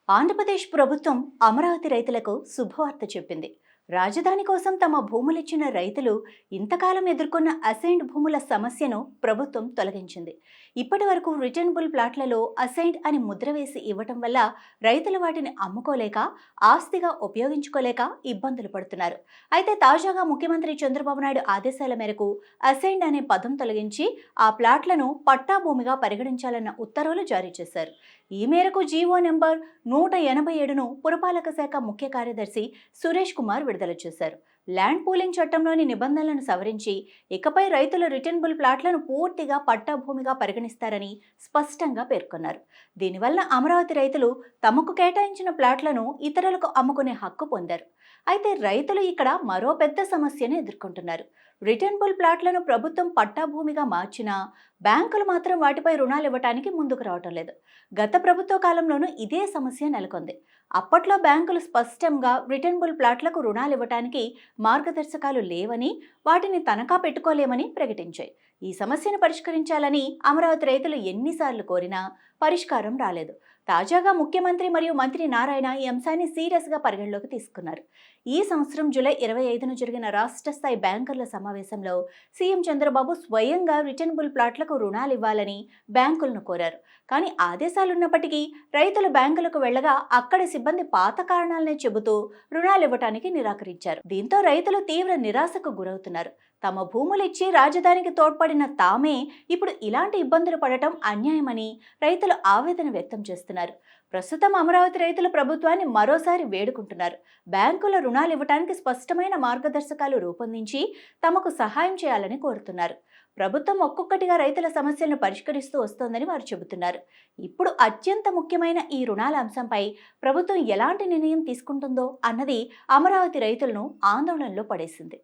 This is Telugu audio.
ఆంధ్రప్రదేశ్ ప్రభుత్వం అమరావతి రైతులకు శుభవార్త చెప్పింది. రాజధాని కోసం తమ భూములిచ్చిన రైతులు ఇంతకాలం ఎదుర్కొన్న అసైన్డ్ భూముల సమస్యను ప్రభుత్వం తొలగించింది. ఇప్పటి వరకు రిటర్నబుల్ ప్లాట్లలో అసైన్డ్ అని ముద్ర వేసి ఇవ్వటం వల్ల రైతులు వాటిని అమ్ముకోలేక, ఆస్తిగా ఉపయోగించుకోలేక ఇబ్బందులు పడుతున్నారు. అయితే తాజాగా ముఖ్యమంత్రి చంద్రబాబు నాయుడు ఆదేశాల మేరకు అసైన్డ్ అనే పదం తొలగించి ఆ ప్లాట్లను పట్టా భూమిగా పరిగణించాలన్న ఉత్తర్వులు జారీ చేశారు. ఈ మేరకు జీవో నెంబర్ 187ను పురపాలక శాఖ ముఖ్య కార్యదర్శి సురేష్ కుమార్ విడుదల చేశారు. ల్యాండ్ పూలింగ్ చట్టంలోని నిబంధనలను సవరించి ఇకపై రైతుల రిటర్నబుల్ ప్లాట్లను పూర్తిగా పట్టా భూమిగా పరిగణిస్తారని స్పష్టంగా పేర్కొన్నారు. దీనివల్ల అమరావతి రైతులు తమకు కేటాయించిన ప్లాట్లను ఇతరులకు అమ్ముకునే హక్కు పొందారు. అయితే రైతులు ఇక్కడ మరో పెద్ద సమస్యను ఎదుర్కొంటున్నారు. రిటర్నబుల్ ప్లాట్లను ప్రభుత్వం పట్టా భూమిగా మార్చినా బ్యాంకులు మాత్రం వాటిపై రుణాలు ఇవ్వడానికి ముందుకు రావటం లేదు. గత ప్రభుత్వ కాలంలోనూ ఇదే సమస్య నెలకొంది. అప్పట్లో బ్యాంకులు స్పష్టంగా రిటర్నబుల్ ప్లాట్లకు రుణాలు ఇవ్వడానికి మార్గదర్శకాలు లేవని, వాటిని తనఖా పెట్టుకోలేమని ప్రకటించాయి. ఈ సమస్యను పరిష్కరించాలని అమరావతి రైతులు ఎన్నిసార్లు కోరినా పరిష్కారం రాలేదు. తాజాగా ముఖ్యమంత్రి మరియు మంత్రి నారాయణ ఈ అంశాన్ని సీరియస్గా పరిగణలోకి తీసుకున్నారు. ఈ సంవత్సరం జూలై 25న జరిగిన రాష్ట్ర స్థాయి బ్యాంకర్ల సమావేశంలో సీఎం చంద్రబాబు స్వయంగా రిటర్నబుల్ ప్లాట్లకు రుణాలు ఇవ్వాలని బ్యాంకులను కోరారు. కానీ ఆదేశాలున్నప్పటికీ రైతులు బ్యాంకులకు వెళ్లగా అక్కడి సిబ్బంది పాత కారణాలనే చెబుతూ రుణాలు ఇవ్వటానికి నిరాకరించారు. దీంతో రైతులు తీవ్ర నిరాశకు గురవుతున్నారు. తమ భూములు ఇచ్చి రాజధానికి తోడ్పడిన తామే ఇప్పుడు ఇలాంటి ఇబ్బందులు పడటం అన్యాయమని రైతులు ఆవేదన వ్యక్తం చేస్తున్నారు. ప్రస్తుతం అమరావతి రైతులు ప్రభుత్వాన్ని మరోసారి వేడుకుంటున్నారు. బ్యాంకుల రుణాలు ఇవ్వడానికి స్పష్టమైన మార్గదర్శకాలు రూపొందించి తమకు సహాయం చేయాలని కోరుతున్నారు. ప్రభుత్వం ఒక్కొక్కటిగా రైతుల సమస్యలను పరిష్కరిస్తూ వస్తోందని వారు చెబుతున్నారు. ఇప్పుడు అత్యంత ముఖ్యమైన ఈ రుణాల అంశంపై ప్రభుత్వం ఎలాంటి నిర్ణయం తీసుకుంటుందో అన్నది అమరావతి రైతులను ఆందోళనలో పడేసింది.